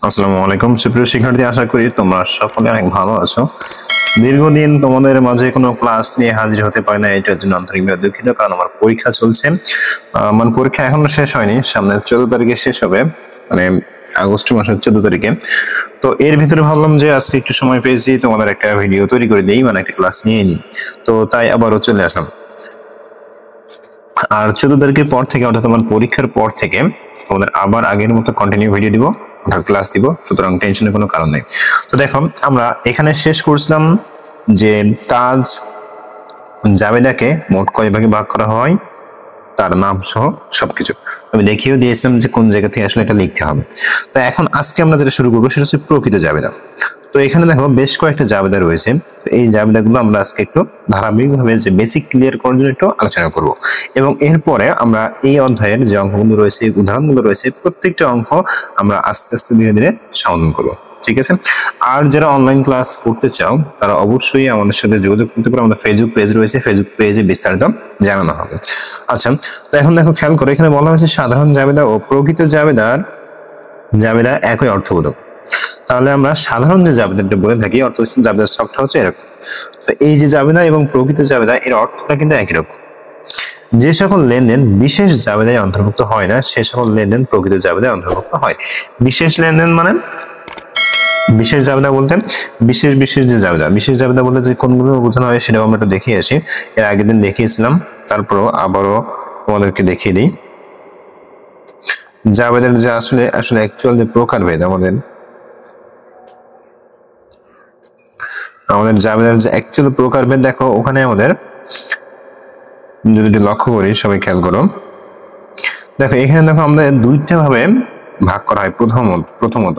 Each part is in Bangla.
আসসালামু আলাইকুম সুপ্রিয় শিক্ষার্থী, আশা করি তোমরা সকলে অনেক ভালো আছো। দীর্ঘদিন তোমাদের মাঝে কোনো ক্লাস নিয়ে হাজির হতে পারি না, এটার জন্য আন্তরিকভাবে দুঃখিত, কারণ আমার পরীক্ষা চলছে। আমার পরীক্ষা এখনো শেষ হয়নি, সামনে 14 তারিখে শেষ হবে, মানে আগস্ট মাসের 14 তারিখে। তো এর ভিতরে ভাবলাম যে আজকে একটু সময় পেয়েছি, তোমাদের একটা ভিডিও তৈরি করে দিই, মানে একটা ক্লাস নিয়ে নিই। তো তাই আবারও চলে আসলাম। আর 14 তারিখের পর থেকে, অর্থাৎ তোমার পরীক্ষার পর থেকে তোমাদের আবার আগের মতো কন্টিনিউ ভিডিও দিব, অর্থাৎ ক্লাস দিব, সুতরাং টেনশনের কোনো কারণ নেই। তো দেখো, আমরা এখানে শেষ করছিলাম যে কাজ জাবেদাকে মোট কয় ভাগে ভাগ করা হয়, তার নাম সহ সবকিছু আমি দেখিয়েও দিয়েছিলাম যে কোন জায়গা থেকে আসলে এটা লিখতে হবে। তো এখন আজকে আমরা যেটা শুরু করবো সেটা হচ্ছে প্রকৃত জাবেদা। তো এখানে দেখো বেশ কয়েকটা জাবেদা রয়েছে। এই জাবেদাগুলো আমরা আজকে একটু ধারাবাহিকভাবে যে বেসিক ক্লিয়ার করার জন্য একটু আলোচনা করব, এবং এরপরে আমরা এই অধ্যায়ের যে অঙ্কগুলো রয়েছে, উদাহরণগুলো রয়েছে, প্রত্যেকটা অঙ্ক আমরা আস্তে আস্তে ধীরে ধীরে সমাধান করবো। ঠিক আছে? আর যারা অনলাইন ক্লাস করতে চাও তারা অবশ্যই আমাদের সাথে যোগাযোগ করতে পারো। আমাদের ফেসবুক পেজ রয়েছে, ফেসবুক পেজে বিস্তারিত জানানো হবে। আচ্ছা, তো এখন দেখো খেয়াল করো, এখানে বলা হয়েছে সাধারণ জাবেদা ও প্রকৃত জাবেদা একই অর্থবোধক। তাহলে আমরা সাধারণ যে জাবেদাটা বলে থাকি, অর্থ জাবেদার শর্তটা হচ্ছে এরকম। তো এই যে জাবেদা এবং প্রকৃত জাবেদা, এর অর্থটা কিন্তু একই রকম। যে সকল লেনদেন বিশেষ জাবেদায় অন্তর্ভুক্ত হয় না, সে সকল লেনদেন প্রকৃত জাবেদায় অন্তর্ভুক্ত হয়। বিশেষ লেনদেন মানে, বিশেষ জাবেদা বলতে বিশেষ যে জাবেদা, বিশেষ জাবেদা বলতে যে কোনগুলো বোঝানো হয় সেটাও আমরা একটু দেখিয়ে আসি। এর আগের দিন দেখিয়েছিলাম, তারপরও আবারও তোমাদেরকে দেখিয়ে দিই। জাবেদার যে আসলে অ্যাকচুয়াল যে প্রকারভেদ, আমাদের জাবেদার যে অ্যাকচুয়াল প্রকারভেদ, দেখো ওখানে আমাদের যদি লক্ষ্য করি, সবাই খেয়াল করো, দেখো এখানে দেখো আমাদের দুইটা ভাবে ভাগ করা হয়। প্রথমত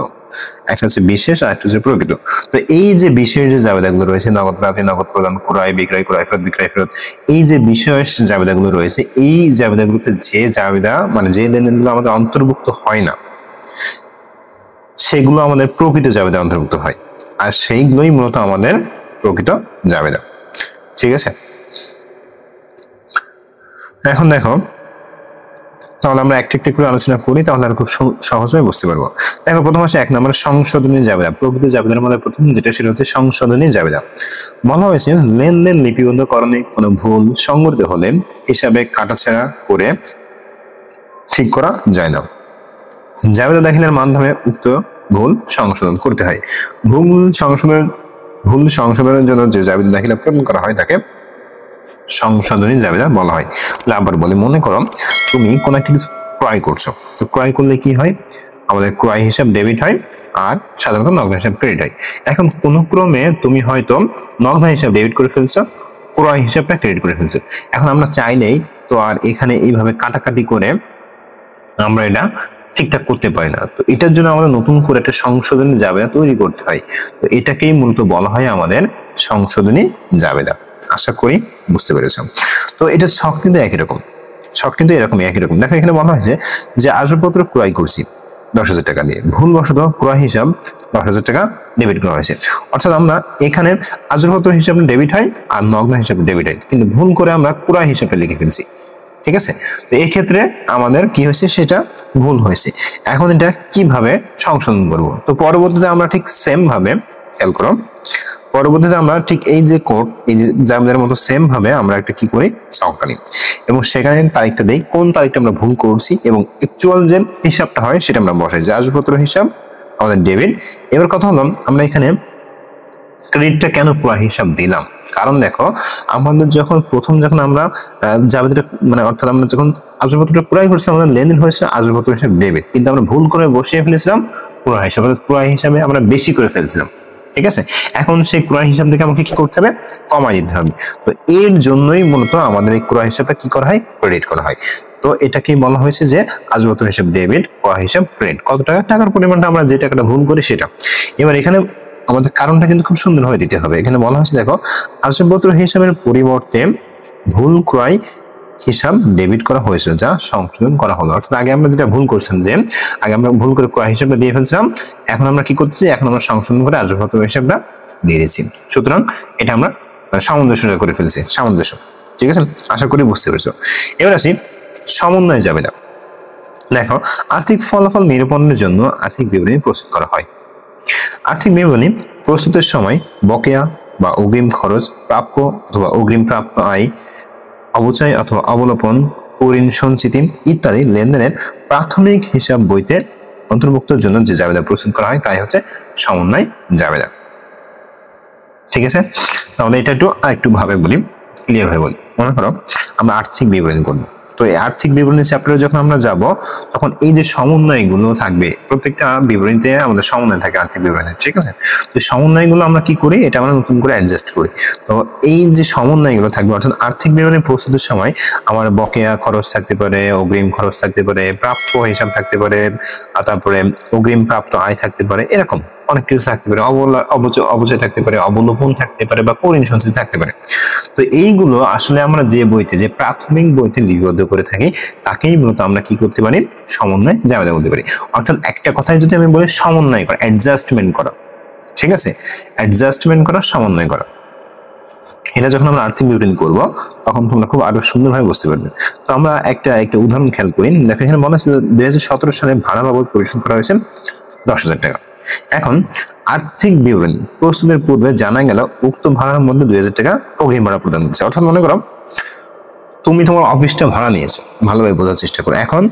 একটা হচ্ছে বিশেষ আর একটা হচ্ছে প্রকৃত। তো এই যে বিশেষ যে জাবেদাগুলো রয়েছে, নগদ প্রাপ্তি, নগদ প্রদান, ক্রয় বিক্রয়, ক্রয় ফেরত, বিক্রয় ফেরত, এই যে বিশেষ জাবেদাগুলো রয়েছে, এই জাবেদাগুলোতে যে জাবেদা মানে যে লেনদেনগুলো আমাদের অন্তর্ভুক্ত হয় না, সেগুলো আমাদের প্রকৃত জাবেদা অন্তর্ভুক্ত হয়, আর সেইগুলোই মূলত আমাদের প্রকৃত জাবেদা। ঠিক আছে? এখন দেখো, তাহলে আমরা একটা একটা করে আলোচনা করি, তাহলে আর খুব সহজভাবে বুঝতে পারবো। দেখো প্রথম আসে 1 নম্বরে সংশোধনী জাবেদা। প্রকৃত জাবেদার মধ্যে প্রথম যেটা, সেটা হচ্ছে সংশোধনী জাবেদা। বলা হয়েছে লেনদেন লিপিবদ্ধকরণে কোনো ভুল সংঘটিত হলে হিসাবে কাটাছেঁড়া করে ঠিক করা যায় না। জাবেদা দাখিলের মাধ্যমে উক্ত ভুল সংশোধন করতে হয়। ভুল সংশোধনের জন্য যে জাবেদা দাখিল প্রদান করা হয় তাকে সংশোধনী জাবেদা বলা হয়। আবার বলি, মনে করো তুমি কোন একটা কিছু ক্রয় করছো, তো ক্রয় করলে কি হয়, আমাদের ক্রয় হিসাব ডেবিট হয় আর সাধারণত নগদ হিসাব ক্রেডিট হয়। এখন কোন ক্রমে তুমি হয়তো নগদ হিসাব ডেবিট করে ফেলছো, ক্রয় হিসাবটা ক্রেডিট করে ফেলছো। এখন আমরা চাইলেই তো আর এখানে এইভাবে কাটাকাটি করে আমরা এটা ঠিকঠাক করতে পারি না। তো এটার জন্য আমাদের নতুন করে একটা সংশোধনী জাবেদা তৈরি করতে হয়। তো এটাকেই মূলত বলা হয় আমাদের সংশোধনী জাবেদা। আশা করি বুঝতে পেরেছ। তো এটা ছক কিন্তু একই রকম, একই রকম। দেখো এখানে বলা হয়েছে যে আসবাবপত্র ক্রয় করছি 10,000 টাকা দিয়ে, ভুলবশত ক্রয় হিসাব 10,000 টাকা ডেবিট করা হয়েছে। অর্থাৎ আমরা এখানে আসবাবপত্র হিসাবে ডেবিট হয় আর নগ্ন হিসাবে ডেবিট হয়, কিন্তু ভুল করে আমরা ক্রয় হিসাবে লিখে ফেলছি। ঠিক আছে? তো এই ক্ষেত্রে আমাদের কি হয়েছে, সেটা ভুল হয়েছে। এখন এটা কিভাবে সংশোধন করব? তো পরবর্তীতে আমরা ঠিক সেম ভাবে, খেয়াল করো, পরবর্তীতে আমরা ঠিক এই যে কোড, এই যে জাবেদার মতো সেম ভাবে আমরা একটা কি করি, ছক আনি এবং সেখানে তারিখটা দেই, কোন তারিখটা আমরা ভুল করছি, এবং অ্যাকচুয়াল যে হিসাবটা হয় সেটা আমরা বসাই, যে আসবাবপত্র হিসাব আমাদের ডেবিট। এবার কথা হলো, আমরা এখানে ক্রেডিটটা কেন ক্রয় হিসাব দিলাম? কারণ দেখো, আমাদের যখন আমরা জাবেদাটা মানে অর্থাৎ আমরা যখন আসবাবপত্রটা ক্রয় করছি, আমাদের লেনদেন হয়েছে আসবাবপত্র হিসাব ডেবিট, কিন্তু আমরা ভুল করে বসিয়ে ফেলেছিলাম ক্রয় হিসাব, ক্রয় হিসাবে আমরা বেশি করে ফেলছিলাম। ঠিক আছে? এখন সেই ক্রয় হিসাব থেকে আমাকে কি করতে হবে, কমাই দিতে হবে। তো এর জন্যই মূলত আমাদের এই ক্রয় হিসাবটা কি করা হয়, ক্রেডিট করা হয়। তো এটাকে বলা হয়েছে যে আসবাবপত্র হিসাব ডেবিট, ক্রয় হিসাব ক্রেডিট। কত টাকা, টাকার পরিমাণটা আমরা যে টাকাটা ভুল করি সেটা। এবার এখানে আমাদের কারণটা কিন্তু খুব সুন্দরভাবে দিতে হবে। এখানে বলা হয়েছে, দেখো আসবাবপত্র হিসাবের পরিবর্তে ভুল ক্রয় হিসাব ডেবিট করা হয়েছে, যা সংশোধন করা হলো। অর্থাৎ আগে আমরা যেটা ভুল করছিলাম, যে আগে আমরা ভুল করে ক্রয় হিসাবটা দিয়ে ফেলছিলাম, এখন আমরা কি করতেছি, এখন আমরা সংশোধন করে আসবাবপত্র হিসাবটা দিয়ে দিচ্ছি। সুতরাং এটা আমরা সামঞ্জস্য করে ফেলছি, সামঞ্জস্য। ঠিক আছে? আশা করি বুঝতে পেরেছো। এবার আসি সমন্বয় জাবেদা। দেখো, আর্থিক ফলাফল নিরূপণের জন্য আর্থিক বিবরণী প্রস্তুত করা হয়। আর্থিক বিবরণী প্রস্তুতের সময় বকেয়া বা অগ্রিম খরচ, প্রাপ্য অথবা অগ্রিম প্রাপ্ত আয়, অবচয় অথবা অবলোপন, ঋণ সঞ্চিতি ইত্যাদি লেনদেনের প্রাথমিক হিসাব বইতে অন্তর্ভুক্তের জন্য যে জাবেদা প্রস্তুত করা হয় তাই হচ্ছে সমন্বয় জাবেদা। ঠিক আছে, তাহলে এটা আরেকটু ভাবে বলি, ক্লিয়ার হয়ে বলি। মনে করো আমরা আর্থিক বিবরণী করবো, তো এই আর্থিক বিবরণী চ্যাপ্টারে যখন আমরা যাব তখন এই যে সমন্বয়গুলো থাকবে, প্রত্যেকটা বিবরণীতে আমাদের সমন্বয় থাকে আর্থিক বিবরণী, ঠিক আছে। তো সমন্বয়গুলো আমরা কি করি, এটা আমরা নতুন করে অ্যাডজাস্ট করি। তো এই যে সমন্বয়গুলো থাকবে, অর্থাৎ আর্থিক বিবরণী প্রস্তুতের সময় আমার বকেয়া খরচ থাকতে পারে, অগ্রিম খরচ থাকতে পারে, প্রাপ্য হিসাব থাকতে পারে, আর তারপরে অগ্রিম প্রাপ্ত আয় থাকতে পারে, এরকম অনেক কিছু থাকতে পারে, অবচয় থাকতে পারে, অবলোপন থাকতে পারে, বা ঋণ সঞ্চিতি থাকতে পারে। তো এইগুলো আসলে আমরা যে বইতে, যে প্রাথমিক বইতে লিপিবদ্ধ করে থাকি তাকেই মূলত আমরা কি করতে পারি, সমন্বয় জাবেদা বলতে পারি। অর্থাৎ একটা কথায় যদি আমি বলি সমন্বয় করা, অ্যাডজাস্টমেন্ট করা, ঠিক আছে, অ্যাডজাস্টমেন্ট করা, সমন্বয় করা। এটা যখন আমরা আর্থিক বিবরণী করব তখন তোমরা খুব আরো সুন্দরভাবে বুঝতে পারবে। তো আমরা একটা উদাহরণ খেয়াল করি। দেখো, এখানে বলা হয়েছে 2017 সালে ভাড়া বাবদ পরিশোধ করা হয়েছে 10,000 টাকা। এখন আর্থিক বিবরণী প্রস্তুতের পূর্বে জানা গেল উক্ত ভাড়ার মধ্যে 2,000 টাকা অগ্রিম ভাড়া প্রদান করছে। অর্থাৎ মনে করো তুমি তোমার অফিসটা ভাড়া নিয়েছো, ভালোভাবে বোঝার চেষ্টা করো। এখন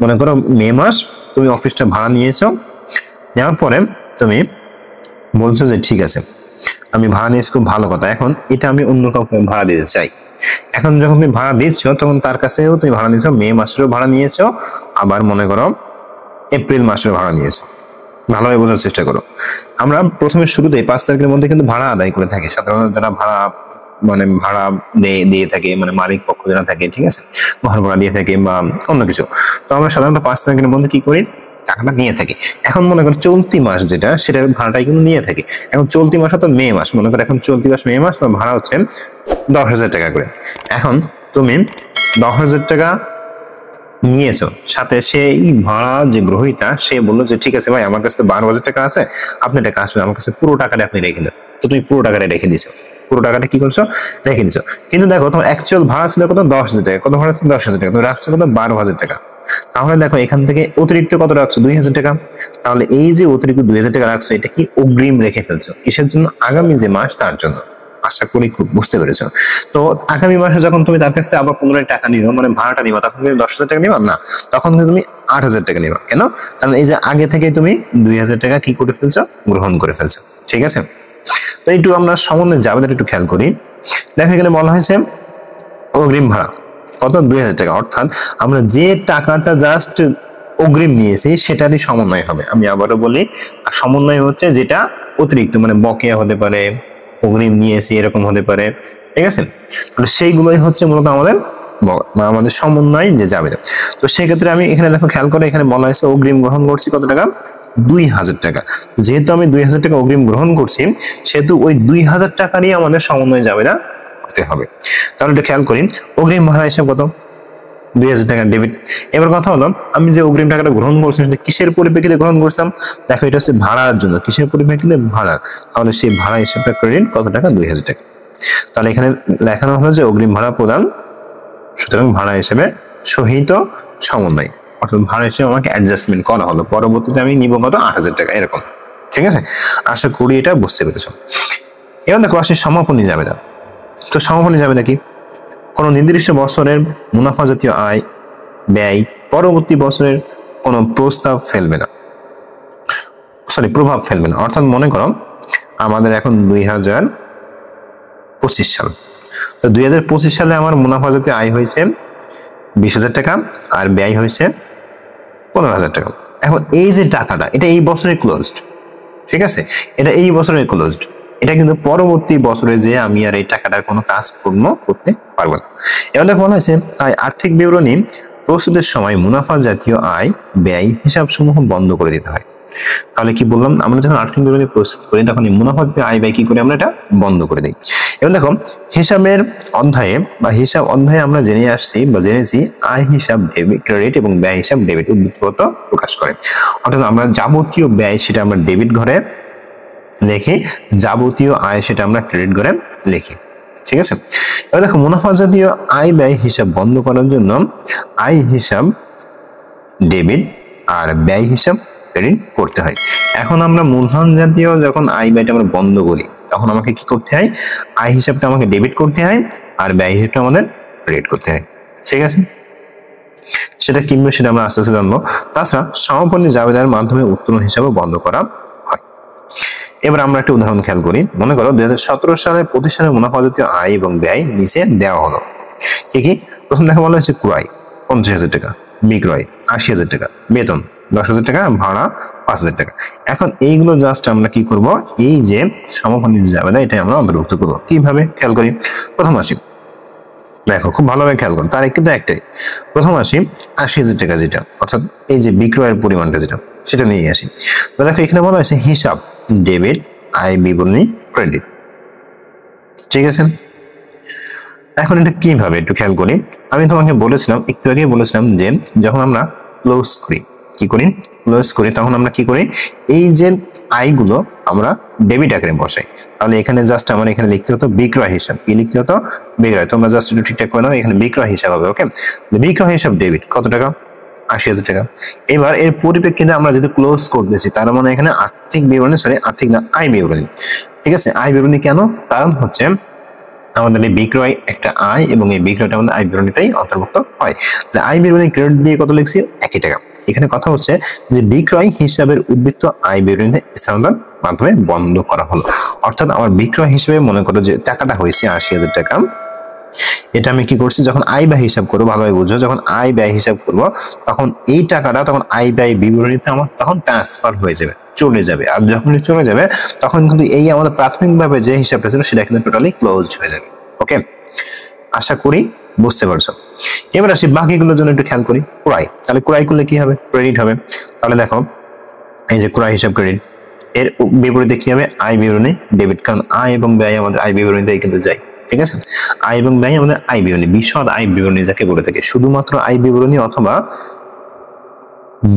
মনে করো মে মাস তুমি অফিসটা ভাড়া নিয়েছো, নেওয়ার পরে তুমি বলছো যে ঠিক আছে আমি ভাড়া নিয়েছি, খুব ভালো কথা, এখন এটা আমি অন্য কাউকে ভাড়া দিতে চাই। এখন যখন তুমি ভাড়া দিচ্ছ তখন তার কাছেও তুমি ভাড়া নিয়েছো, মে মাসেরও ভাড়া নিয়েছো, আবার মনে করো এপ্রিল মাসের ভাড়া নিয়েছো। ভালোভাবে বোঝার চেষ্টা করো। আমরা প্রথমে শুরুতে 5 তারিখের মধ্যে কিন্তু ভাড়া আদায় করে থাকি, সাধারণত যারা ভাড়া দিয়ে থাকে, মানে মালিক পক্ষ যারা থাকে, ঠিক আছে, ঘর ভাড়া দিয়ে থাকে বা অন্য কিছু। তো আমরা সাধারণত 5 তারিখের মধ্যে কি করি, টাকাটা নিয়ে থাকি। এখন মনে করো চলতি মাস যেটা, সেটার ভাড়াটাই কিন্তু নিয়ে থাকি। এখন চলতি মাস তো মে মাস, মনে করো এখন চলতি মাস মে মাস, তোমার ভাড়া হচ্ছে 10,000 টাকা করে। এখন তুমি 10,000 টাকা নিয়েছো, সাথে সেই ভাড়া যে গ্রহীতা সে বললো যে ঠিক আছে ভাই, আমার কাছে তো 12,000 টাকা আছে, আপনি টাকা আসলে আমার কাছে পুরো টাকাটা আপনি রেখে দেন। তো তুমি পুরো টাকাটা রেখে দিছো, পুরো টাকাটা কি করছো, রেখে দিছো। কিন্তু দেখো তোমার অ্যাকচুয়াল ভাড়া ছিল কত, 10,000 টাকা। কত ভাড়া ছিল, 10,000 টাকা, তুমি রাখছো কত, 12,000 টাকা। তাহলে দেখো এখান থেকে অতিরিক্ত কত রাখছো, 2,000 টাকা। তাহলে এই যে অতিরিক্ত 2,000 টাকা রাখছো, এটা কি অগ্রিম রেখে ফেলছো, কিসের জন্য, আগামী যে মাস তার জন্য। আশা করি খুব বুঝতে পেরেছো। তো আগামী মাসে যখন তুমি তার কাছে আবার পুনরায় টাকা নিবা, মানে ভাড়াটা নিবা, তখন তুমি 10,000 টাকা নিবা না, তখন তুমি 8,000 টাকা নিবা। কেন, কারণ এই যে আগে থেকে তুমি 2,000 টাকা কি করে ফেলছো, গ্রহণ করে ফেলছো। ঠিক আছে, তো একটু আমরা সমন্বয় জাবেদাটা একটু খেয়াল করি। দেখো এখানে বলা হয়েছে অগ্রিম ভাড়া কত, 2,000 টাকা। অর্থাৎ আমরা যে টাকাটা জাস্ট অগ্রিম নিয়েছি সেটারই সমন্বয় হবে। আমি আবারও বলি, সমন্বয় হচ্ছে যেটা অতিরিক্ত, মানে বকেয়া হতে পারে, অগ্রিম নিয়েছি এরকম হতে পারে, ঠিক আছে। তাহলে সেইগুলোই হচ্ছে মূলত আমাদের সমন্বয় যে জাবেদা। তো সেক্ষেত্রে আমি এখানে দেখো খেয়াল করে, এখানে বলা হয়েছে অগ্রিম গ্রহণ করছি কত টাকা, 2,000 টাকা। যেহেতু আমি 2,000 টাকা অগ্রিম গ্রহণ করছি, সেহেতু ওই 2,000 টাকারই আমাদের সমন্বয় জাবেদা করতে হবে। তাহলে একটু খেয়াল করি, অগ্রিম ভাড়া হিসাব কত, 2,000 টাকা ডেবিট। এবার কথা হলো, আমি যে অগ্রিম টাকাটা গ্রহণ করছি সেটা কিসের পরিপ্রেক্ষিতে গ্রহণ করছিলাম, দেখো এটা হচ্ছে ভাড়ার জন্য, কিসের পরিপ্রেক্ষিতে, ভাড়ার। তাহলে সেই ভাড়া হিসাবটা ক্রেডিট কত টাকা, 2,000 টাকা। তাহলে এখানে লেখানো হলো যে অগ্রিম ভাড়া প্রদান, সুতরাং ভাড়া হিসেবে সহিত সমন্বয়, অর্থাৎ ভাড়া হিসেবে আমাকে অ্যাডজাস্টমেন্ট করা হলো, পরবর্তীতে আমি নিব কত, 8,000 টাকা, এরকম। ঠিক আছে, আশা করি এটা বুঝতে পেরেছো। এবার দেখো আসে সমাপনী জাবেদা। তো সমাপনী জাবেদা কি, কোনো নির্দিষ্ট বছরের মুনাফা জাতীয় আয় ব্যয় পরবর্তী বছরের কোনো প্রভাব ফেলবে না। অর্থাৎ মনে করো আমাদের এখন 2025 সাল, তো 2025 সালে আমার মুনাফা জাতীয় আয় হয়েছে 20,000 টাকা আর ব্যয় হয়েছে 15,000 টাকা। এখন এই যে টাকাটা, এটা এই বছরে ক্লোজড, ঠিক আছে, এটা এই বছরে ক্লোজড। এটা কিন্তু পরবর্তী বছরে যে আমি আর এই টাকাটার কোনো কাজকর্ম করতে পারবো না। এবার দেখো বলা হয়েছে, তাই আর্থিক বিবরণী প্রস্তুতের সময় মুনাফা জাতীয় আয় ব্যয় হিসাব সমূহ বন্ধ করে দিতে হয়। তাহলে কি বললাম, আমরা যখন আর্থিক বিবরণী প্রস্তুত করি তখন এই মুনাফা জাতীয় আয় ব্যয় কি করে, আমরা এটা বন্ধ করে দিই। এবং দেখো হিসাবের অধ্যায়ে বা হিসাব অধ্যায়ে আমরা জেনেছি আয় হিসাব ডেবিট ক্রেডিট এবং ব্যয় হিসাব ডেবিট উদ্দীপক প্রকাশ করে। অর্থাৎ আমরা যাবতীয় ব্যয় সেটা আমরা ডেবিট ঘরে লিখি, যাবতীয় আয় সেটা আমরা ক্রেডিট ঘরে লিখি। ঠিক আছে, এবার দেখো মুনাফা জাতীয় আয় ব্যয় হিসাব বন্ধ করার জন্য আয় হিসাব ডেবিট আর ব্যয় হিসাব ক্রেডিট করতে হয়। এখন আমরা মূলধন জাতীয় যখন আয় ব্যয়টা আমরা বন্ধ করি তখন আমাকে কি করতে হয়, আয় হিসাবটা আমাকে ডেবিট করতে হয় আর ব্যয় হিসাবটা আমাদের ক্রেডিট করতে হয়। ঠিক আছে, সেটা কিভাবে সেটা আমরা আস্তে আস্তে জানবো। তাছাড়া সমাপনী জাবেদার মাধ্যমে উত্তোলন হিসাবে বন্ধ করা হয়। এবার আমরা একটা উদাহরণ খেয়াল করি। মনে করো 2017 সালে প্রতিষ্ঠানের মুনাফা জাতীয় আয় এবং ব্যয় নিচে দেওয়া হলো। কি প্রথম দেখা বলা হয়েছে ক্রয় 50,000 টাকা, বিক্রয় 80,000 টাকা, বেতন 10,000 টাকা, ভাড়া 5,000 টাকা। এখন এইগুলো জাস্ট আমরা কি করব, এই যে সমাপনী জাবেদা এটা আমরা অন্তর্ভুক্ত করব। কিভাবে খেয়াল করি, প্রথম আসি, দেখো খুব ভালোভাবে খেয়াল করো, তারিখ কিন্তু একটাই। প্রথম আসি 80,000 টাকা যেটা, অর্থাৎ এই যে বিক্রয়ের পরিমাণটা যেটা, সেটা নিয়ে আসি। তো দেখো এখানে বলা হয়েছে হিসাব ডেবিট, আয় বিবরণী ক্রেডিট। ঠিক আছে, এখন এটা কিভাবে একটু খেয়াল করি। আমি তোমাকে বলেছিলাম, একটু আগে বলেছিলাম যে যখন আমরা ক্লোজ করি, কি করি, ক্লোজ করি, তখন আমরা কি করি, এই যে আয়গুলো আমরা ডেবিট আকারে বসাই। তাহলে এখানে জাস্ট আমার এখানে লিখতে হতো বিক্রয় হিসাব, কি লিখতে হতো, বিক্রয়। তোমরা জাস্ট একটু ঠিকঠাক করে নাও, এখানে বিক্রয় হিসাব হবে। ওকে, বিক্রয় হিসাব ডেবিট কত টাকা, 80,000 টাকা। এবার এর পরিপ্রেক্ষিতে আমরা যদি ক্লোজ করতেছি, তার মানে এখানে আর্থিক বিবরণী, সরি আর্থিক না, আয় বিবরণী। ঠিক আছে, আয় বিবরণী কেন, কারণ হচ্ছে আমাদের এই বিক্রয় একটা আয় এবং এই বিক্রয়টা আমাদের আয় বিবরণীটাই অন্তর্ভুক্ত হয়। তাহলে আয় বিবরণী ক্রেডিট দিয়ে কত লিখছি, 1 টাকা। এখানে কথা হচ্ছে যে বিক্রয় হিসাবের উদ্বৃত্ত আয় বিবরণীতে স্থানান্তর মাধ্যমে বন্ধ করা হলো। অর্থাৎ আমার বিক্রয় হিসেবে মনে করো যে টাকাটা হয়েছে 80,000 টাকা, এটা আমি কি করছি, যখন আয় ব্যয় হিসাব করবো, ভালোভাবে বুঝো, যখন আয় ব্যয় হিসাব করব তখন এই টাকাটা তখন আয় ব্যয় বিবরণীতে আমার তখন ট্রান্সফার হয়ে যাবে, চলে যাবে। আর যখন চলে যাবে তখন কিন্তু এই আমাদের প্রাথমিকভাবে যে হিসাবটা ছিল সেটা কিন্তু টোটালি ক্লোজড হয়ে যাবে। ওকে, আশা করি বুঝতে পারছো। এবার আসি বাকিগুলোর জন্য একটু খেয়াল করি। ক্রয়, তাহলে ক্রয় করলে কি হবে, ক্রেডিট হবে। তাহলে দেখো এই যে ক্রয় হিসাব ক্রেডিট, এর বিপরীতে কি হবে, আয় বিবরণী ডেবিট, কারণ আয় এবং ব্যয় আমাদের আয় বিবরণীতেই কিন্তু যায়। ঠিক আছে, আয় এবং ব্যয় আমাদের আয় বিবরণী, বিশদ আয় বিবরণী যাকে বলে থাকে, শুধুমাত্র আয় বিবরণী অথবা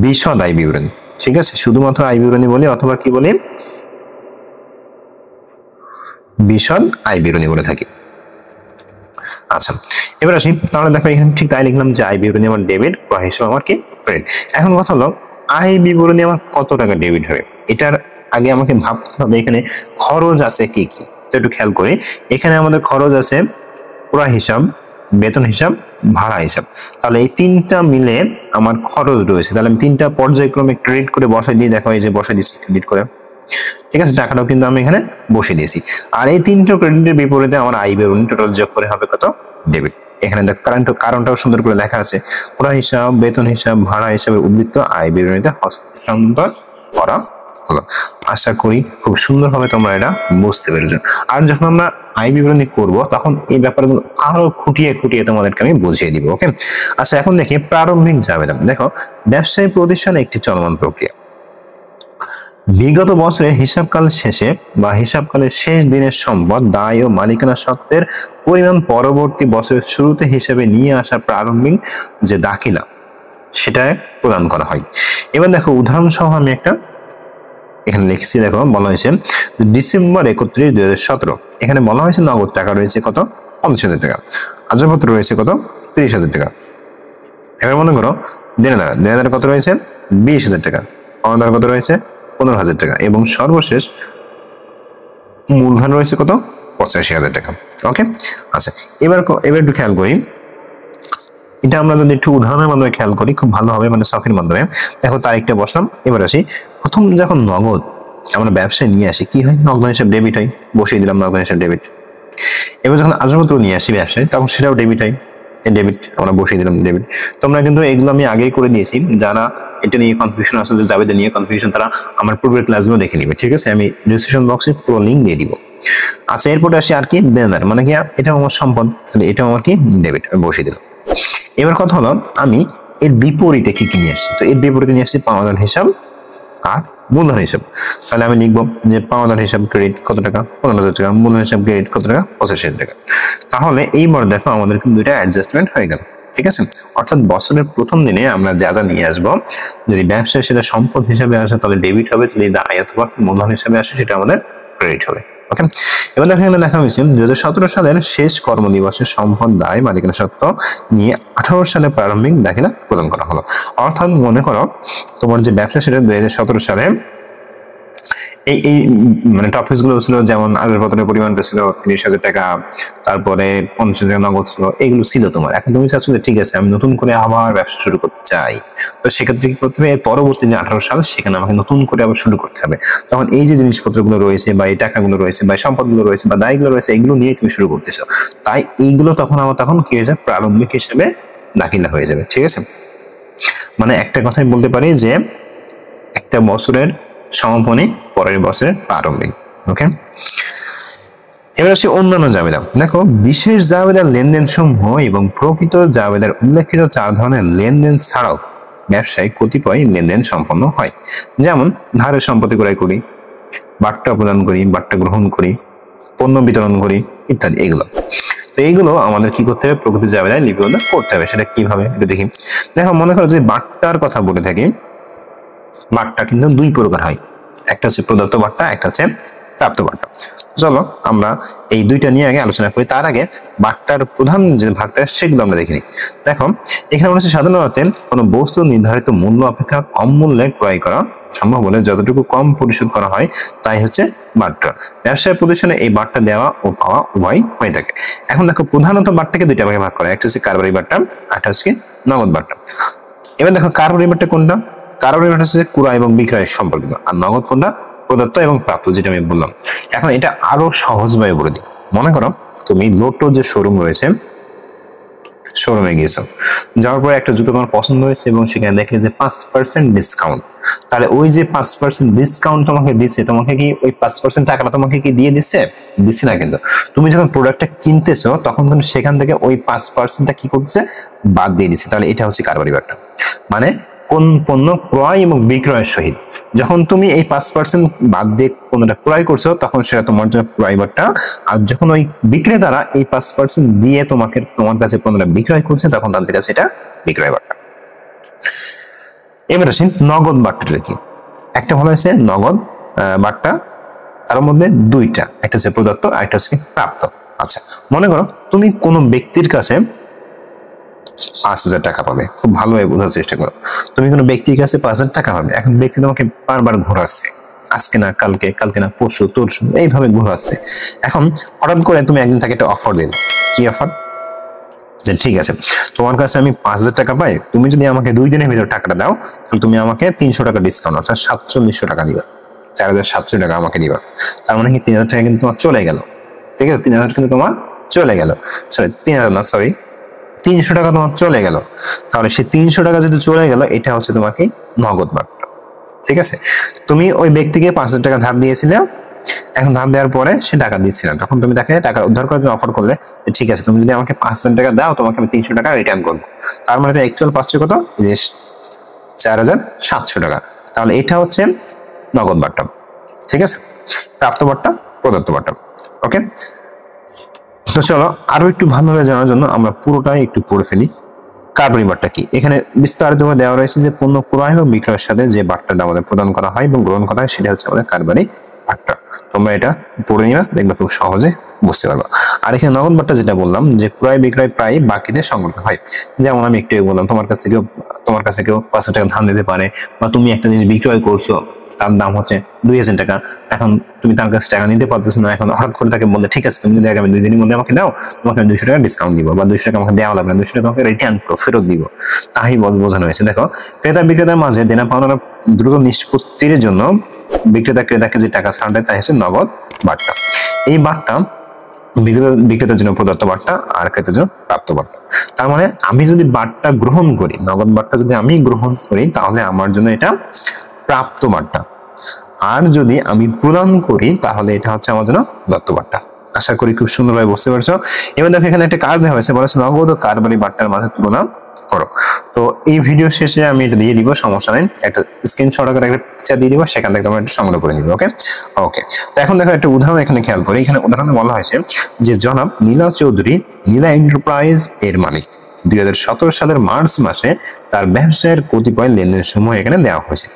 বিশদ আয় বিবরণী। ঠিক আছে, শুধুমাত্র আয় বিবরণী বলে অথবা কি বলে, বিশদ আয় বিবরণী বলে থাকি। আচ্ছা, এবার আসি, তাহলে দেখো এখানে ঠিক তাই লিখলাম যে আয় বিবরণী আমার ডেবিট, ক্রয় হিসাব আমার কি ক্রেডিট। এখন কথা হলো আয় বিবরণী আমার কত টাকা ডেবিট হবে, এটার আগে আমাকে ভাবতে হবে এখানে খরচ আছে কি কি। তো একটু খেয়াল করি, এখানে আমাদের খরচ আছে ক্রয় হিসাব, বেতন হিসাব, ভাড়া হিসাব। তাহলে এই তিনটা মিলে আমার খরচ রয়েছে। তাহলে আমি তিনটা পর্যায়ক্রমে ক্রেডিট করে বসাই দিয়ে, দেখো এই যে বসাই দিচ্ছি ক্রেডিট করে। ঠিক আছে, টাকাটাও কিন্তু আমি এখানে বসিয়ে দিয়েছি। আর এই তিনটা ক্রেডিটের বিপরীতে আমার আয় বিবরণী টোটাল যোগ করে হবে কত, ডেবিট। এখানে দেখো কারণটাও সুন্দর করে লেখা আছে, ক্রয় হিসাব, বেতন হিসাব, ভাড়া হিসাবে উদ্বৃত্ত আয় বিবরণীতে হস্তান্তর করা হলো। আশা করি খুব সুন্দরভাবে তোমরা এটা বুঝতে পেরেছো। আর যখন আমরা আয় বিবরণী করব তখন এই ব্যাপারগুলো আরো খুঁটিয়ে খুঁটিয়ে তোমাদেরকে আমি বুঝিয়ে দিব। ওকে, আচ্ছা এখন দেখি প্রারম্ভিক জাবেদা। দেখো ব্যবসায়ী প্রতিষ্ঠান একটি চলমান প্রক্রিয়া। বিগত বছরে হিসাবকাল শেষে বা হিসাবকালের শেষ দিনের সম্পদ, দায় ও মালিকানা সত্ত্বের পরিমাণ পরবর্তী বছরের শুরুতে হিসাবে নিয়ে আসা প্রারম্ভিক যে দাখিলা সেটা প্রদান করা হয়। এবার দেখো উদাহরণ সহ আমি একটা এখানে লিখছি। দেখো বলা হয়েছে ডিসেম্বর 31, 2017, এখানে বলা হয়েছে নগদ টাকা রয়েছে কত, 50,000 টাকা, আসবাবপত্র রয়েছে কত, 30,000 টাকা। এবার মনে করো দেনাদার কত রয়েছে, 20,000 টাকা, পাওনাদার কত রয়েছে, 15,000 টাকা, এবং সর্বশেষ মূলধন রয়েছে কত, 85,000 টাকা। ওকে, আচ্ছা এবার একটু খেয়াল করি, এটা আমরা যদি একটু উদাহরণের মাধ্যমে খেয়াল করি খুব ভালো হবে, মানে শখের মাধ্যমে। দেখো তারিখটা বসলাম। এবার আসি, প্রথম যখন নগদ আমরা ব্যবসায় নিয়ে আসি কি হয়, নগদ হিসাব ডেবিট হয়, বসিয়ে দিলাম নগদ হিসাব ডেবিট। এবার যখন আসবাবপত্র নিয়ে আসি ব্যবসায় তখন সেটাও ডেবিট হয়, ডেবিট আমরা বসিয়ে দিলাম ডেবিট। তোমরা কিন্তু এগুলো আমি আগেই করে দিয়েছি, যারা এটা নিয়ে কনফিউশন আছে, যে জাবেদা নিয়ে কনফিউশন, তারা আমার পূর্বের ক্লাসগুলো দেখে নিবে। ঠিক আছে, আমি ডিসক্রিপশন বক্সে পুরো লিঙ্ক দিয়ে দিব। আচ্ছা এরপরে আসি আর কি, দেনাদার, মানে কি এটা আমার সম্পদ, তাহলে এটাও আমার কি ডেবিট, আমি বসিয়ে দিলাম। এবার কথা হলো আমি এর বিপরীতে কি নিয়ে আসছি, তো এর বিপরীতে নিয়ে আসছি পাওনাদার হিসাব আর মূলধন হিসাব। তাহলে আমি লিখবো যে পাওনাদার হিসাব ক্রেডিট কত টাকা, 15,000 টাকা, মূলধন হিসাব ক্রেডিট কত টাকা, 85,000 টাকা। তাহলে এইবার দেখো আমাদের কিন্তু দুইটা অ্যাডজাস্টমেন্ট হয়ে গেল। ঠিক আছে, অর্থাৎ বছরের প্রথম দিনে আমরা যা যা নিয়ে আসবো, যদি ব্যবসায় সেটা সম্পদ হিসাবে আসে তাহলে ডেবিট হবে, যদি দায় অথবা মূলধন হিসাবে আসে সেটা আমাদের ক্রেডিট হবে। ওকে, এবার দেখো এখানে দেখা হয়েছে 2017 সালের শেষ কর্মদিবসে সম্পদ দায় মালিকানা সত্ত্ব নিয়ে 18 সালে প্রারম্ভিক দাখিলা প্রদান করা হলো। অর্থাৎ মনে করো তোমার যে ব্যবসা সেটা 2017 সালে এই মানে টপিকস গুলো ছিল, যেমন আসবাবপত্রের পরিমাণটা ছিল 30,000 টাকা, তারপরে 50,000 টাকা নগদ ছিল, এগুলো ছিল তোমার। এখন তুমি চাচ্ছ যে ঠিক আছে আমি নতুন করে আবার ব্যবসা শুরু করতে চাই, তো সেক্ষেত্রে কি করতে হবে, এর পরবর্তী যে 18 সাল সেখানে আমাকে নতুন করে আবার শুরু করতে হবে। তখন এই যে জিনিসপত্রগুলো রয়েছে বা এই টাকাগুলো রয়েছে বা সম্পদগুলো রয়েছে বা দায়গুলো রয়েছে, এগুলো নিয়ে তুমি শুরু করতেছো, তাই এইগুলো তখন কি হয়ে যায়, প্রারম্ভিক হিসেবে দাখিলা হয়ে যাবে। ঠিক আছে, মানে একটা কথাই বলতে পারি যে একটা বছরের সমাপনী পরের বছরের প্রারম্ভিক। ওকে, এবার আসি অন্যান্য জাবেদা। দেখো বিশেষ জাবেদার লেনদেন সমূহ এবং প্রকৃত জাবেদার উল্লেখিত 4 ধরনের লেনদেন ছাড়াও ব্যবসায় কতিপয় লেনদেন সম্পন্ন হয়, যেমন ধারে সম্পত্তি ক্রয় করি, বাট্টা প্রদান করি, বাট্টা গ্রহণ করি, পণ্য বিতরণ করি ইত্যাদি। এগুলো তো এইগুলো আমাদের কি করতে হবে, প্রকৃত জাবেদায় লিপিবদ্ধ করতে হবে। সেটা কিভাবে একটু দেখি। দেখো মনে করো যে বাট্টার কথা বলে থাকি, বাট্টা কিন্তু 2 প্রকার হয়, একটা হচ্ছে প্রদত্ত বাট্টা, একটা হচ্ছে প্রাপ্ত বাট্টা। চলো আমরা এই দুইটা নিয়ে আগে আলোচনা করি। তার আগে বাট্টার প্রধান যে ভাগটা সেগুলো আমরা দেখে নিই। দেখো এখানে বলেছে সাধারণত কোনো বস্তু নির্ধারিত মূল্য অপেক্ষা কম মূল্যে ক্রয় করা সম্ভব হলে যতটুকু কম পরিশোধ করা হয় তাই হচ্ছে বাট্টা। ব্যবসায় প্রতিষ্ঠানে এই বাট্টা দেওয়া ও পাওয়া উভয় হয়ে থাকে। এখন দেখো প্রধানত বাট্টাকে দুইটা ভাগে ভাগ করা, একটা হচ্ছে কারবারি বাট্টা, একটা হচ্ছে নগদ বাট্টা। এবার দেখো কারবারি বাট্টা কোনটা, কারবারি বাট্টা হচ্ছে ক্রয় এবং বিক্রয় সম্পর্কিত, আর নগদ কোনটা, প্রদত্ত এবং প্রাপ্ত, যেটা আমি বললাম। এখন এটা আরো সহজভাবে বলে দিই। মনে করো তুমি লোটো যে শোরুম রয়েছে, শোরুমে গিয়েছো, যাওয়ার পরে একটা জুতো তোমার পছন্দ হয়েছে এবং সেখানে দেখলে যে 5% ডিসকাউন্ট, তাহলে ওই যে 5% ডিসকাউন্ট তোমাকে দিচ্ছে, তোমাকে কি ওই 5% টাকাটা তোমাকে কি দিয়ে দিচ্ছে? দিচ্ছে না। কিন্তু তুমি যখন প্রোডাক্টটা কিনতেছো তখন কিন্তু সেখান থেকে ওই 5%টা কি করছে, বাদ দিয়ে দিচ্ছে। তাহলে এটা হচ্ছে কারবারি বাট্টা। মানে কোন পণ্য ক্রয় এবং বিক্রয়ের সহিত যখন তুমি এই 5% বাদ দিয়ে পণ্যটা ক্রয় করছো তখন সেটা তোমার জন্য ক্রয় বাট্টা, আর যখন ওই বিক্রেতারা এই 5% দিয়ে তোমার কাছে পণ্যটা বিক্রয় করছে তখন তাদের কাছে এটা বিক্রয় বাট্টা। এবার আসি নগদ বাট্টাটা কি। একটা ভালো হয়েছে নগদ বাট্টা, তার মধ্যে দুইটা, একটা হচ্ছে প্রদত্ত আর একটা হচ্ছে প্রাপ্ত। আচ্ছা মনে করো তুমি কোনো ব্যক্তির কাছে 5,000 টাকা পাবে, খুব ভালোভাবে বোঝার চেষ্টা করো। তুমি কোনো ব্যক্তির কাছে 5,000 টাকা পাবে, এখন ব্যক্তি তোমাকে বারবার ঘোরাচ্ছে, আজকে না কালকে, কালকে না পরশু, তরশু, এইভাবে ঘোরাচ্ছে। এখন হঠাৎ করে তুমি একদিন তাকে একটা অফার দিলে, কি অফার, যে ঠিক আছে তোমার কাছে আমি 5,000 টাকা পাই, তুমি যদি আমাকে 2 দিনের ভিতরে টাকাটা দাও তাহলে তুমি আমাকে 300 টাকা ডিসকাউন্ট, অর্থাৎ 4,700 টাকা দিবা, 4,700 টাকা আমাকে দিবা। তার মানে কি 3,000 টাকা কিন্তু তোমার চলে গেল। ঠিক আছে, 3,000 কিন্তু তোমার চলে গেল, সরি 3,000 না, সরি 300 টাকা তোমার চলে গেল। তাহলে সেই 300 টাকা যদি চলে গেল, এটা হচ্ছে তোমাকে নগদ বাট্টা। ঠিক আছে, তুমি ওই ব্যক্তিকে 5,000 টাকা ধার দিয়েছিলে, এখন ধার দেওয়ার পরে সে টাকা দিচ্ছে না, তখন তুমি তাকে টাকা উদ্ধার করার জন্য অফার করলে ঠিক আছে তুমি যদি আমাকে 5,000 টাকা দাও তোমাকে আমি 300 টাকা রিটার্ন করবো। তার মানে এটা অ্যাকচুয়াল পাচ্ছে কত, 4,700 টাকা। তাহলে এটা হচ্ছে নগদ বাট্টা। ঠিক আছে, প্রাপ্ত বাট্টা, প্রদত্ত বাট্টা। ওকে, তো চলো আরো একটু ভালোভাবে জানার জন্য আমরা পুরোটাই একটু পড়ে ফেলি। কারবারি বাট্টা কি, এখানে বিস্তারিতভাবে দেওয়া রয়েছে যে পণ্য ক্রয় এবং বিক্রয়ের সাথে যে বাট্টাটা আমাদের প্রদান করা হয় এবং গ্রহণ করা হয় সেটা হচ্ছে আমাদের কারবারি বাট্টা। তোমরা এটা পড়ে নিবা, দেখবে খুব সহজে বুঝতে পারবা। আর এখানে নগদ বাট্টা যেটা বললাম যে ক্রয় বিক্রয় প্রায় বাকিতে সংগঠিত হয়, যেমন আমি একটু বললাম তোমার কাছে কেউ 5,000 টাকা ধার দিতে পারে, বা তুমি একটা জিনিস বিক্রয় করছো তার দাম হচ্ছে 2,000 টাকা, এখন তুমি তার কাছে টাকা নিতে পারতেছো না, এখন হঠাৎ করে তাকে বললে ঠিক আছে তুমি যদি আগামী 2 দিনের মধ্যে আমাকে দাও তোমাকে আমি 200 টাকা ডিসকাউন্ট দিব, বা 200 টাকা আমাকে দেওয়া লাগবে না, 200 টাকা আমাকে রিটার্ন করো, ফেরত দিব, তাই বোঝানো হয়েছে। দেখো ক্রেতা বিক্রেতার মাঝে দেনা পাওনার দ্রুত নিষ্পত্তির জন্য বিক্রেতা ক্রেতাকে যে টাকা ছাড় দেয় তাই হচ্ছে নগদ বাট্টা। এই বাট্টা বিক্রেতার জন্য প্রদত্ত বাট্টা আর ক্রেতার জন্য প্রাপ্ত বাট্টা। তার মানে আমি যদি বাট্টা গ্রহণ করি, নগদ বাট্টা যদি আমি গ্রহণ করি তাহলে আমার জন্য এটা প্রাপ্ত বাট্টা, আর যদি আমি প্রদান করি তাহলে এটা হচ্ছে আমার জন্য প্রদত্ত বাট্টা। আশা করি খুব সুন্দরভাবে বুঝতে পারছো। এবার দেখো এখানে একটা কাজ দেওয়া হয়েছে, বলেছে নগদ ও কারবারি বাট্টার মাঝে তুলনা করো। তো এই ভিডিও শেষে আমি এটা দিয়ে দিব, সমস্যা নেই, একটা স্ক্রিনশট করে একটা পিকচার দিয়ে দিব, সেখান থেকে তোমরা একটু সংগ্রহ করে নিবে। ওকে ওকে, তো এখন দেখো একটা উদাহরণ এখানে খেয়াল করি। এখানে উদাহরণে বলা হয়েছে যে জনাব নীলা চৌধুরী নীলা এন্টারপ্রাইজ এর মালিক 2017 সালের মার্চ মাসে তার ব্যবসায়ের কতিপয় লেনদেন সমূহ এখানে দেওয়া হয়েছে।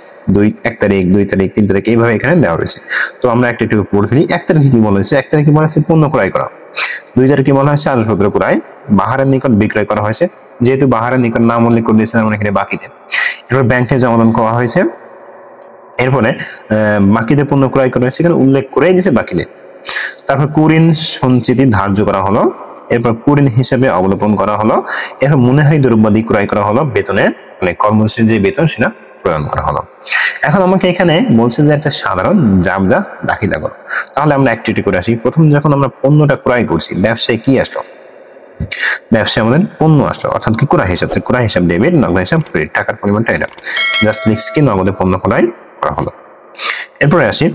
1 তারিখ 2 তারিখ 3 তারিখ এইভাবে এখানে দেওয়া রয়েছে। তো আমরা একটা একটু পড়ে ফেলি। 1 তারিখে কি বলা হয়েছে? 1 তারিখে বলা হয়েছে পণ্য ক্রয় করা। 2 তারিখে বলা হয়েছে আসবাবপত্র ক্রয় বাহারের নিকট বিক্রয় করা হয়েছে, যেহেতু বাহারের নিকট নাম উল্লেখ করে দিয়েছিলাম আমরা এখানে বাকিতে। এরপর ব্যাংকে জমাদান করা হয়েছে, এরপরে বাকিতে পণ্য ক্রয় করা হয়েছে, এখানে উল্লেখ করে দিয়েছে বাকিতে। তারপর কুঋণ সঞ্চিতি ধার্য করা হলো, এরপর কুঋণ হিসেবে অবলোপন করা হলো, এরপর মনেহারি দ্রব্যাদি ক্রয় করা হলো, বেতনের মানে কর্মচারীর যে বেতন সেটা প্রদান করা হলো। এখন আমাকে এখানে বলছে যে একটা সাধারণ জাবদা দাখিলা করো। তাহলে আমরা একটি করে আসি। প্রথম যখন আমরা পণ্যটা ক্রয় করছি, ব্যবসায় কি আসলো? ব্যবসায় আমাদের পণ্য আসলো, অর্থাৎ কি ক্রয় হিসাব। ক্রয় হিসাব ডেবিট, নগদ হিসাব ক্রেডিট। টাকার পরিমাণটা এটা জাস্ট লিখছি কি নগদে পণ্য ক্রয় করা হলো। এরপরে আসি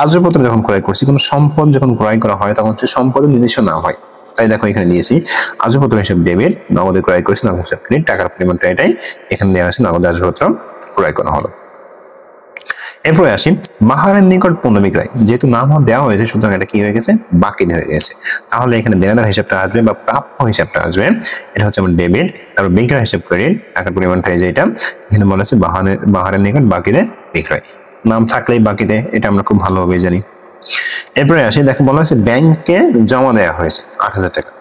আসবাবপত্র যখন ক্রয় করছি, কোনো সম্পদ যখন ক্রয় করা হয় তখন হচ্ছে সম্পদের নির্দিষ্ট নাম হয়। তাই দেখো এখানে দিয়েছি আসবাবপত্র হিসাব ডেবিট, নগদে ক্রয় করেছি, নগদ হিসাব ক্রেডিট। টাকার পরিমাণটা এটাই, এখানে দেওয়া আছে নগদে আসবাবপত্র ক্রয় করা হলো। এরপরে আসি বাহারের নিকট পণ্য বিক্রয়, যেহেতু নাম দেওয়া হয়েছে সুতরাং এটা কি হয়ে গেছে? বাকিতে হয়ে গেছে। তাহলে এখানে দেনাদার হিসাবটা আসবে বা প্রাপ্য হিসাবটা আসবে, এটা হচ্ছে আমার ডেবিট। তারপর বিক্রয় হিসাব ক্রেডিট, টাকার পরিমাণটা এই যে এটা, এখানে বলা হচ্ছে বাহারের নিকট বাকিতে বিক্রয়। নাম থাকলেই বাকিতে, এটা আমরা খুব ভালোভাবে জানি। এরপরে আসি দেখো বলা হচ্ছে ব্যাংকে জমা দেওয়া হয়েছে 8,000 টাকা।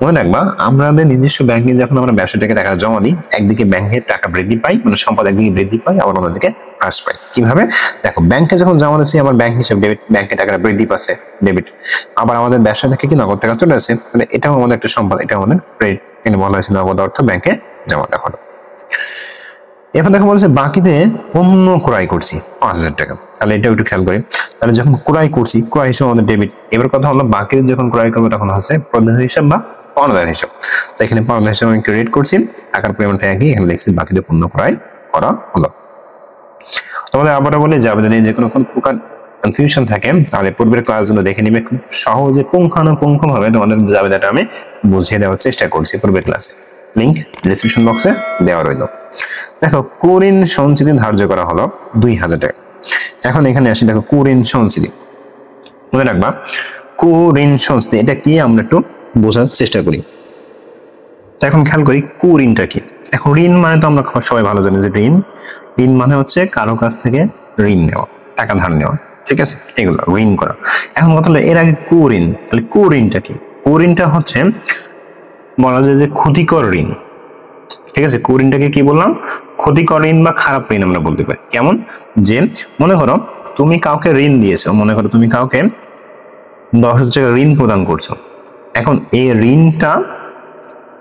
মনে রাখবা আমাদের নিজস্ব ব্যাংকে যখন আমরা ব্যবসাটাকে টাকা জমা দিই, একদিকে ব্যাংকের টাকা বৃদ্ধি পাই, মানে সম্পদ একদিকে বৃদ্ধি পায়, আবার অন্যদিকে হ্রাস পায়। কিভাবে? দেখো ব্যাংকে যখন জমা দিচ্ছি আমার ব্যাংক হিসাব ডেবিট, ব্যাংকে টাকাটা বৃদ্ধি পাচ্ছে ডেবিট। আবার আমাদের ব্যবসা থেকে কি নগদ টাকা চলে আসে, মানে এটাও আমাদের একটা সম্পদ, এটা আমাদের ক্রেডিট। এখানে বলা হয়েছে নগদ অর্থ ব্যাংকে জমা দেওয়া হলো। এরপর দেখো বলছে বাকিতে পণ্য ক্রয় করছি 5,000 টাকা। তাহলে এটা একটু খেয়াল করি। তাহলে যখন ক্রয় করছি, ক্রয় হিসাব আমাদের ডেবিট। এবার কথা হলো বাকিতে যখন ক্রয় করবো তখন হচ্ছে প্রদেয় হিসাব বা পাওনাদার হিসাব। তো এখানে পাওনাদার হিসাব আমি ক্রেডিট করছি, টাকার পরিমাণটা একই, এখানে লিখছি বাকিতে পণ্য ক্রয় করা হলো। তোমাদের আবারও বলে যে আবেদনে যে কোনো প্রকার কনফিউশন থাকে তাহলে পূর্বের ক্লাসগুলো দেখে নিবে, খুব সহজে পুঙ্খানুপুঙ্খ ভাবে তোমাদের জাবেদাটা আমি বুঝিয়ে দেওয়ার চেষ্টা করছি পূর্বের ক্লাসে। লিংক ডেসক্রিপশন বক্সে দেওয়া রইল। দেখো কুঋণ সঞ্চিতি ধার্য করা হলো 2,000 টাকা। এখন এখানে আসি, দেখো কুঋণ সঞ্চিতি মনে রাখবা, কুঋণ সঞ্চিতি এটা কি আমরা একটু বোঝার চেষ্টা করি। তো এখন খেয়াল করি কুঋণটা কি। এখন ঋণ মানে তো আমরা সবাই ভালো জানি যে ঋণ মানে হচ্ছে কারো কাছ থেকে ঋণ নেওয়া, টাকা ধার নেওয়া, ঠিক আছে, এগুলো ঋণ করা। এখন কথা হলো এর আগে কুঋণ, তাহলে কুঋণটা কি? কুঋণটা হচ্ছে বলা যায় যে ক্ষতিকর ঋণ, ঠিক আছে। কুঋণটাকে কি বললাম? ক্ষতিকর ঋণ বা খারাপ ঋণ আমরা বলতে পারি। কেমন? যে মনে করো তুমি কাউকে ঋণ দিয়েছো, মনে করো তুমি কাউকে 10,000 টাকা ঋণ প্রদান করছো। এখন এই ঋণটা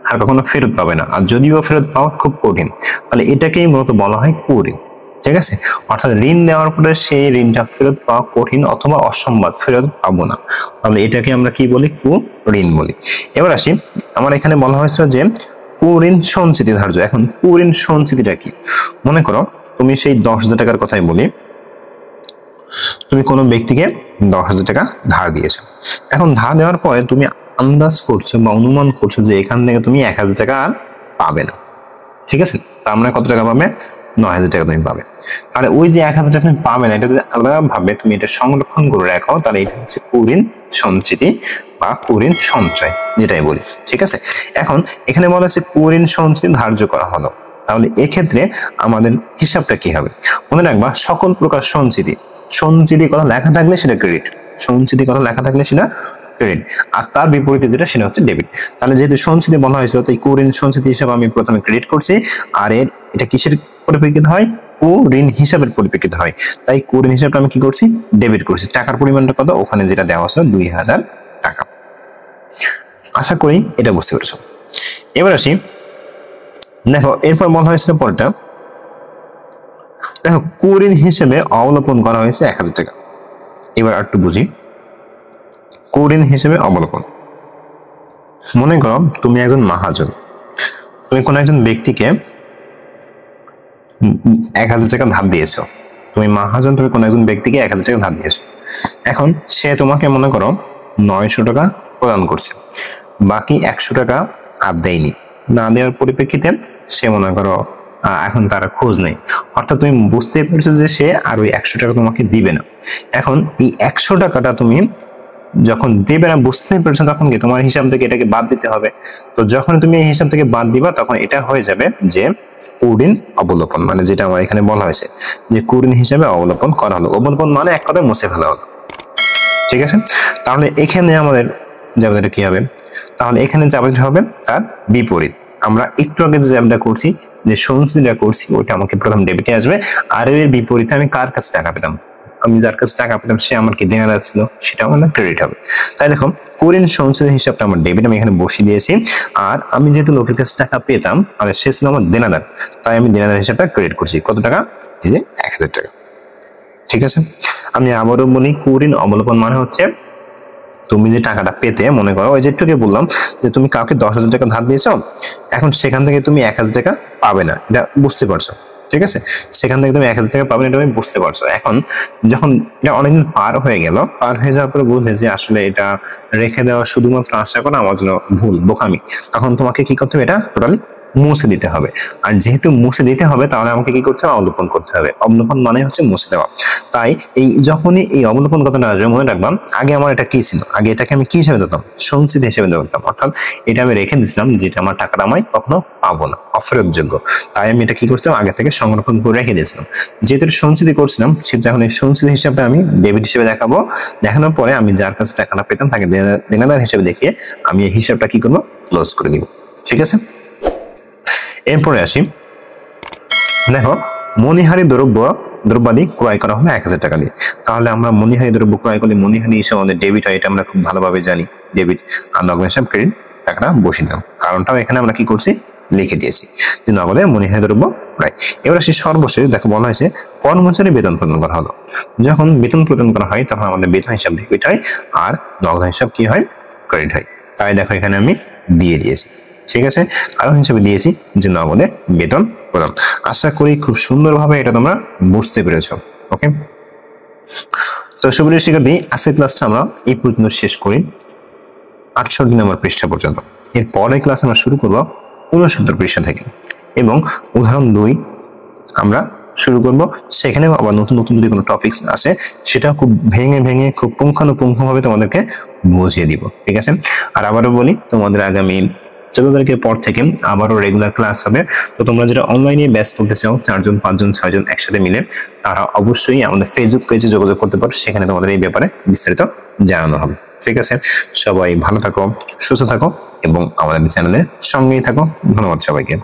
আর কখনো ফেরত পাবে না, আর যদিও ফেরত পাওয়া খুব কঠিন, তাহলে এটাকেই মূলত বলা হয় কুঋণ, ঠিক আছে। অর্থাৎ ঋণ দেওয়ার পরে সেই ঋণটা ফেরত পাওয়া কঠিন অথবা অসম্ভব, ফেরত পাবো না, তাহলে এটাকে আমরা কি বলি? কুঋণ বলি। এবার আসি, আমার এখানে বলা হয়েছে যে কুঋণ সঞ্চিতি ধার্য। এখন কুঋণ সঞ্চিতিটা কি? মনে করো তুমি সেই 10,000 টাকার কথাই বলি, তুমি কোনো ব্যক্তিকে 10,000 টাকা ধার দিয়েছো। এখন ধার দেওয়ার পরে তুমি আন্দাজ করছো বা অনুমান করছো যে এখান থেকে তুমি 1,000 টাকা আর পাবে না, ঠিক আছে। তার মানে কত টাকা পাবে? 9,000 টাকা তুমি পাবে। তাহলে ওই যে 1,000 টাকা তুমি পাবে না, এটা যদি আলাদা ভাবে তুমি এটা সংরক্ষণ করে রাখো, তাহলে এটা হচ্ছে কুঋণ সঞ্চিতি বা কুঋণ সঞ্চয়, যেটাই বলি, ঠিক আছে। এখন এখানে বলা হচ্ছে কুঋণ সঞ্চিতি ধার্য করা হলো, তাহলে এক্ষেত্রে আমাদের হিসাবটা কি হবে? মনে রাখবা সকল প্রকার সঞ্চিতি কথা লেখা থাকলে সেটা ক্রেডিট, সঞ্চিতি কথা লেখা থাকলে সেটা ক্রেডিট, আর তার বিপরীতে যেটা সেটা হচ্ছে ডেবিট। তাহলে যেহেতু সঞ্চিতি বলা হয়েছিল, তাই কুঋণ সঞ্চিতি হিসাবে আমি প্রথমে ক্রেডিট করছি, আর এটা কিসের পরিপ্রেক্ষিতে হয়? কুঋণ হিসাবের পরিপ্রেক্ষিতে হয়, তাই কুঋণ হিসাবটা আমি কি করছি? ডেবিট করছি। টাকার পরিমাণটা কত? ওখানে যেটা দেওয়া আছে 2,000 টাকা। আশা করি এটা বুঝতে পেরেছো। এবার আসি, দেখো এরপর বলা হয়েছিল পরটা, দেখো কুঋণ হিসেবে অবলোপন করা হয়েছে 1,000 টাকা। এবার একটু বুঝি কুঋণ হিসেবে অবলোপন। মনে করো তুমি একজন মহাজন, তুমি কোন একজন ব্যক্তিকে 1,000 টাকা ধার দিয়েছো। তুমি মহাজন, তুমি কোন একজন ব্যক্তিকে 1,000 টাকা ধার দিয়েছো। এখন সে তোমাকে মনে করো 900 টাকা প্রদান করছে, বাকি 100 টাকা আর দেয়নি। না দেওয়ার পরিপ্রেক্ষিতে সে মনে করো এখন তার খোঁজ নেই, অর্থাৎ তুমি বুঝতেই পারছো যে সে আর ওই 100 টাকা তোমাকে দিবে না। এখন এই 100 টাকাটা তুমি যখন দেবে না বুঝতে পেরেছো তখন কি তোমার হিসাব থেকে এটাকে বাদ দিতে হবে। তো যখন তুমি এই হিসাব থেকে বাদ দিবা তখন এটা হয়ে যাবে যে কুড়িন অবলোপন, মানে যেটা আমার এখানে বলা হয়েছে যে কুড়িন হিসাবে অবলোপন করা হলো। অবলোপন মানে এক কথায় মুছে ফেলা হলো। ঠিক আছে, তাহলে এখানে আমাদের জ্যামিতিটা কি হবে? তাহলে এখানে জ্যামিতিটা হবে তার বিপরীত। আমরা একটু আগে যে জ্যামিতিটা করছি, যে সঞ্চিতিটা করছি, ওইটা আমাকে প্রথম ডেবিটে আসবে, আর এর বিপরীতে আমি কার কাছে টাকা পেতাম, আমি যার কাছে টাকা পেতাম সে আমার কি দেনাদার ছিল, সেটা আমার ক্রেডিট হবে। তাই দেখো কুড়িন সঞ্চিত হিসাবটা আমার ডেবিট আমি এখানে বসিয়ে দিয়েছি, আর আমি যেহেতু লোকের কাছে টাকা পেতাম আর সে ছিল আমার দেনাদার, তাই আমি দেনাদার হিসাবটা ক্রেডিট করছি। কত টাকা? এই যে 1000 টাকা। ঠিক আছে, আমি আবারও বলি কুড়িন অবলোপন মানে হচ্ছে তুমি যে টাকাটা পেতে, মনে করো ওই যেটুকু বললাম যে তুমি কাউকে 10,000 টাকা ধার দিয়েছো, এখন সেখান থেকে তুমি 1,000 টাকা পাবে না, এটা বুঝতে পারছো। ঠিক আছে, সেখান থেকে তুমি 1,000 টাকা পাবে না, এটা তুমি বুঝতে পারছো। এখন যখন এটা অনেকদিন পার হয়ে গেল, পার হয়ে যাওয়ার পরে বুঝলে যে আসলে এটা রেখে দেওয়া শুধুমাত্র আশা করা আমার জন্য ভুল, বোকামি, তখন তোমাকে কি করতে হবে? এটা টোটালি মুছে দিতে হবে। আর যেহেতু মুছে দিতে হবে তাহলে আমাকে কি করতে হবে? অবলোপন করতে হবে। অবলোপন মানে হচ্ছে মুছে দেওয়া। তাই এই যখনই এই অবলোপন কথাটা আসবে মনে রাখলাম, আগে আমার এটা কি ছিল, আগে এটাকে আমি কি হিসেবে ধরতাম? সঞ্চিত হিসেবে ধরতাম, অর্থাৎ এটা আমি রেখে দিয়েছিলাম যেটা আমার টাকাটা আমি কখনো পাবো না, অফেরতযোগ্য। তাই আমি এটা কি করতাম? আগে থেকে সংরক্ষণ করে রেখে দিয়েছিলাম। যেহেতু সঞ্চিতি করছিলাম সেহেতু এখন এই সঞ্চিত হিসাবে আমি ডেবিট হিসেবে দেখাবো। দেখানোর পরে আমি যার কাছে টাকাটা পেতাম তাকে দেনাদার হিসেবে দেখিয়ে আমি এই হিসাবটা কি করবো? ক্লোজ করে দিব। ঠিক আছে, এরপরে আসি, দেখো মণিহারি দ্রব্যাদি ক্রয় করা হলো 1,000 টাকা দিয়ে। তাহলে আমরা মণিহারি দ্রব্য ক্রয় করলে মণিহারি হিসাবে আমাদের ডেবিট হয়, এটা আমরা খুব ভালোভাবে জানি, ডেবিট। আর নগদ হিসাব ক্রেডিট, টাকাটা বসিয়ে দিলাম, কারণটাও এখানে আমরা কি করছি? লিখে দিয়েছি যে নগদে মণিহারি দ্রব্য ক্রয়। এবার আসি সর্বশেষ, দেখো বলা হয়েছে কর্মচারী বেতন প্রদান করা হলো। যখন বেতন প্রদান করা হয় তখন আমাদের বেতন হিসাব ডেবিট হয় আর নগদ হিসাব কি হয়? ক্রেডিট হয়। তাই দেখো এখানে আমি দিয়ে দিয়েছি। ঠিক আছে, কারণ হিসেবে দিয়েছি যে নগদে বেতন প্রদান। আশা করি খুব সুন্দরভাবে এটা তোমরা বুঝতে পেরেছো। ওকে, তো সুপ্রিয় শিক্ষার্থী, আজকের ক্লাসটা আমরা এই পর্যন্ত শেষ করি, 68 নম্বর পৃষ্ঠা পর্যন্ত। এর পরের ক্লাস আমরা শুরু করব 69 পৃষ্ঠা থেকে, এবং উদাহরণ 2 আমরা শুরু করব। সেখানেও আবার নতুন নতুন যদি কোনো টপিকস আসে সেটা খুব ভেঙে ভেঙে খুব পুঙ্খানুপুঙ্খভাবে তোমাদেরকে বুঝিয়ে দিব। ঠিক আছে, আর আবারও বলি তোমাদের আগামী 14 তারিখের পর থেকে আবারও রেগুলার ক্লাস হবে। তো তোমরা যারা অনলাইনে ব্যাচ করতে চাও 4 জন 5 জন 6 জন একসাথে মিলে, তারা অবশ্যই আমাদের ফেসবুক পেজে যোগাযোগ করতে পারো, সেখানে তোমাদের এই ব্যাপারে বিস্তারিত জানানো হবে। ঠিক আছে, সবাই ভালো থাকো, সুস্থ থাকো এবং আমাদের চ্যানেলের সঙ্গেই থাকো। ধন্যবাদ সবাইকে।